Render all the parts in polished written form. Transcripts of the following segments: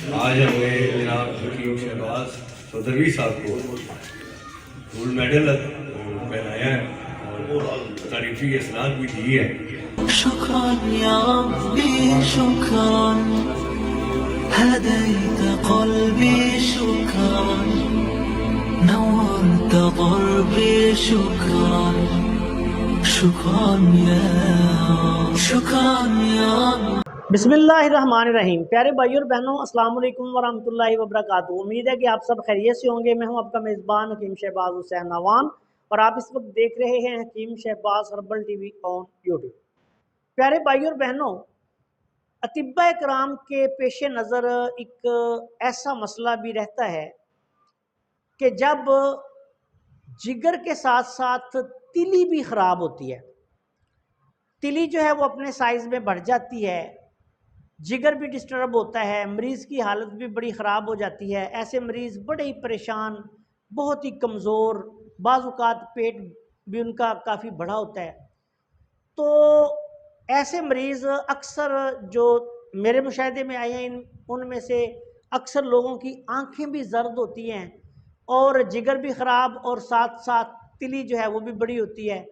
आज हमें जनाब हकीम शहबाज चौधरी साहब को गोल्ड मेडल पहनाया है और तारीफी इसनाद भी दी है। शुक्रान या रब्बी शुक्रान हदैत क़ल्बी शुक्रान नव्वरत क़ल्बी शुक्रान शुक्रान या बिस्मिल्लाहिर्रहमानिर्रहीम। प्यारे भाइयों और बहनों, अस्सलाम वालेकुम वरहमतुल्लाहि वबरकातुहू। उम्मीद है कि आप सब खैरियत से होंगे। मैं हूं आपका मेज़बान हकीम शहबाज हुसैन नवान और आप इस वक्त देख रहे हैं Hakim Shahbaz herbal TV on YouTube. प्यारे भाइयों और बहनों, अतिब्बा कराम के पेश नज़र एक ऐसा मसला भी रहता है कि जब जिगर के साथ साथ तिली भी ख़राब होती है, तिली जो है वो अपने साइज़ में बढ़ जाती है, जिगर भी डिस्टर्ब होता है, मरीज़ की हालत भी बड़ी ख़राब हो जाती है। ऐसे मरीज़ बड़े ही परेशान, बहुत ही कमज़ोर, बाज़-औक़ात पेट भी उनका काफ़ी बड़ा होता है। तो ऐसे मरीज़ अक्सर जो मेरे मुशाहिदे में आए हैं, उनमें से अक्सर लोगों की आँखें भी ज़र्द होती हैं और जिगर भी ख़राब और साथ साथ तिली जो है वो भी बड़ी होती है।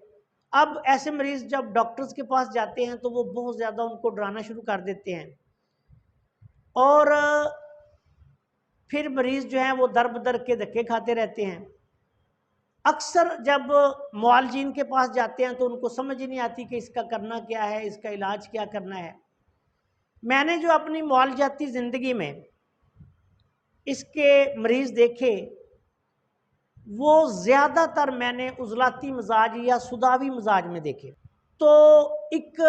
अब ऐसे मरीज़ जब डॉक्टर्स के पास जाते हैं तो वो बहुत ज़्यादा उनको डराना शुरू कर देते हैं और फिर मरीज़ जो हैं वो दर बदर के धक्के खाते रहते हैं। अक्सर जब मुआलजीन के पास जाते हैं तो उनको समझ ही नहीं आती कि इसका करना क्या है, इसका इलाज क्या करना है। मैंने जो अपनी मुआलजाती ज़िंदगी में इसके मरीज़ देखे वो ज़्यादातर मैंने उज़लाती मिजाज या सुदावी मिजाज में देखे। तो एक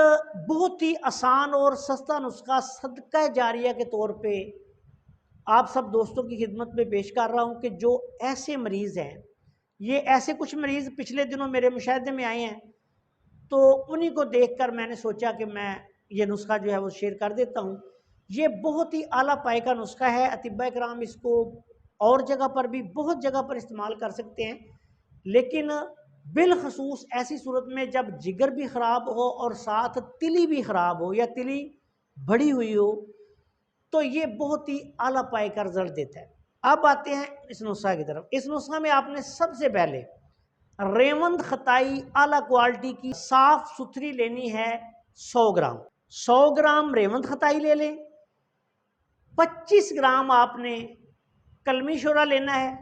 बहुत ही आसान और सस्ता नुस्खा सदका जारिया के तौर पे आप सब दोस्तों की खिदमत में पेश कर रहा हूँ कि जो ऐसे मरीज़ हैं, ये ऐसे कुछ मरीज़ पिछले दिनों मेरे मुशाहिदे में आए हैं, तो उन्हीं को देखकर मैंने सोचा कि मैं ये नुस्खा जो है वो शेयर कर देता हूँ। ये बहुत ही आला पाए का नुस्खा है। अतिब्बा कराम इसको और जगह पर भी बहुत जगह पर इस्तेमाल कर सकते हैं, लेकिन बिलखसूस ऐसी सूरत में जब जिगर भी ख़राब हो और साथ तिली भी ख़राब हो या तिली बढ़ी हुई हो, तो ये बहुत ही आला पाए का रिजल्ट देता है। अब आते हैं इस नुस्खा की तरफ। इस नुस्खा में आपने सबसे पहले रेवंद खताई आला क्वालिटी की साफ सुथरी लेनी है 100 ग्राम। 100 ग्राम रेवंद खताई ले लें। 25 ग्राम आपने कलमी शोरा लेना है,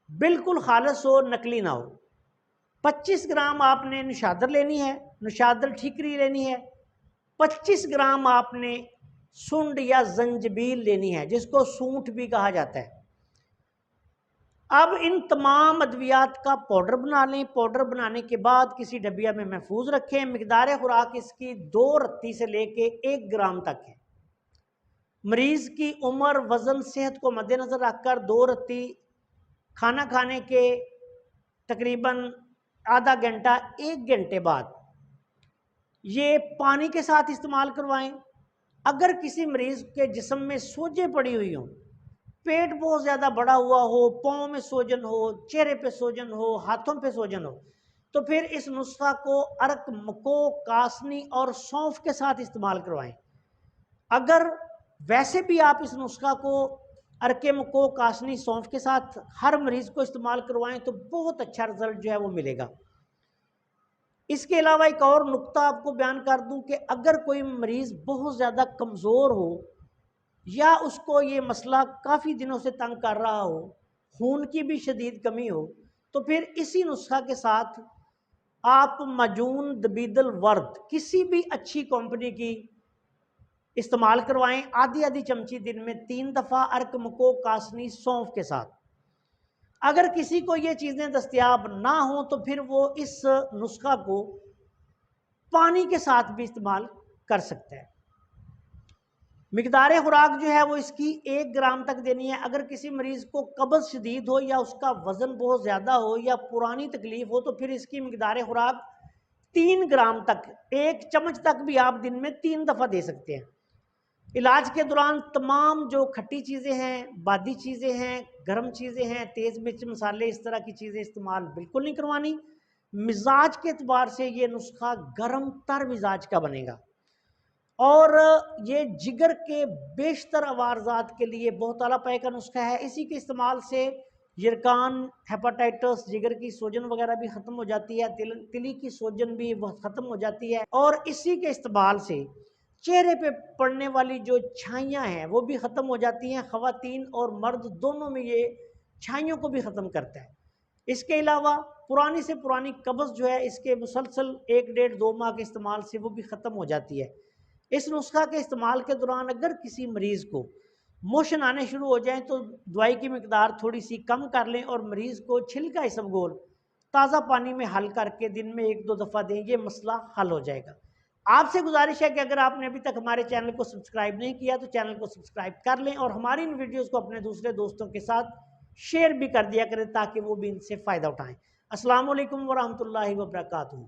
बिल्कुल खालिस हो, नकली ना हो। 25 ग्राम आपने निशादर लेनी है, निशादर ठीकरी लेनी है। 25 ग्राम आपने सुंड या जंजबील लेनी है, जिसको सूंठ भी कहा जाता है। अब इन तमाम अद्वियात का पाउडर बना लें। पाउडर बनाने के बाद किसी डबिया में महफूज रखें। मिकदार खुराक इसकी 2 रत्ती से लेके 1 ग्राम तक है। मरीज़ की उम्र, वज़न, सेहत को मद्देनज़र रखकर 2 रत्ती खाना खाने के तकरीबन आधा घंटा 1 घंटे बाद ये पानी के साथ इस्तेमाल करवाएं। अगर किसी मरीज़ के जिस्म में सोजे पड़ी हुई हों, पेट बहुत ज़्यादा बड़ा हुआ हो, पाँव में सोजन हो, चेहरे पे सोजन हो, हाथों पे सोजन हो, तो फिर इस नुस्खा को अरक, मको, कासनी और सौंफ के साथ इस्तेमाल करवाएं। अगर वैसे भी आप इस नुस्खा को अरके, मको, कासनी, सौंफ के साथ हर मरीज़ को इस्तेमाल करवाएं तो बहुत अच्छा रिजल्ट जो है वो मिलेगा। इसके अलावा एक और नुक्ता आपको बयान कर दूं कि अगर कोई मरीज़ बहुत ज़्यादा कमज़ोर हो या उसको ये मसला काफ़ी दिनों से तंग कर रहा हो, खून की भी शदीद कमी हो, तो फिर इसी नुस्खा के साथ आप मजून दबीदल वर्द किसी भी अच्छी कंपनी की इस्तेमाल करवाएं। आधी आधी चमची दिन में 3 दफ़ा अर्क, मको, कासनी, सौंफ के साथ। अगर किसी को ये चीज़ें दस्तयाब ना हो तो फिर वो इस नुस्खा को पानी के साथ भी इस्तेमाल कर सकता है। मिकदार खुराक जो है वो इसकी 1 ग्राम तक देनी है। अगर किसी मरीज़ को कब्ज़ शदीद हो या उसका वज़न बहुत ज़्यादा हो या पुरानी तकलीफ़ हो, तो फिर इसकी मिकदार खुराक 3 ग्राम तक, 1 चम्मच तक भी आप दिन में 3 दफ़ा दे सकते हैं। इलाज के दौरान तमाम जो खट्टी चीज़ें हैं, बादी चीज़ें हैं, गर्म चीज़ें हैं, तेज़ मिर्च मसाले, इस तरह की चीज़ें इस्तेमाल बिल्कुल नहीं करवानी। मिजाज के एतबार से ये नुस्खा गर्म तर मिजाज का बनेगा। और ये जिगर के बेशतर अवारजात के लिए बहुत आला पाए का नुस्खा है। इसी के इस्तेमाल से यरकान, हेपाटाइटिस, जिगर की सूजन वगैरह भी ख़त्म हो जाती है, तिली की सूजन भी वह ख़त्म हो जाती है। और इसी के इस्तेमाल से चेहरे पे पड़ने वाली जो छाइयाँ हैं वो भी ख़त्म हो जाती हैं। ख़वातीन और मर्द दोनों में ये छाइयों को भी ख़त्म करता है। इसके अलावा पुरानी से पुरानी कब्ज़ जो है इसके मुसलसल 1 डेढ़ 2 माह के इस्तेमाल से वो भी ख़त्म हो जाती है। इस नुस्खा के इस्तेमाल के दौरान अगर किसी मरीज़ को मोशन आने शुरू हो जाएं तो दवाई की मिकदार थोड़ी सी कम कर लें और मरीज़ को छिलका इसबगोल ताज़ा पानी में हल करके दिन में 1-2 दफ़ा दें, ये मसला हल हो जाएगा। आपसे गुजारिश है कि अगर आपने अभी तक हमारे चैनल को सब्सक्राइब नहीं किया तो चैनल को सब्सक्राइब कर लें और हमारी इन वीडियोज़ को अपने दूसरे दोस्तों के साथ शेयर भी कर दिया करें ताकि वो भी इनसे फ़ायदा उठाएँ। अस्सलाम वालेकुम वरहमतुल्लाहि वबरकातुहू।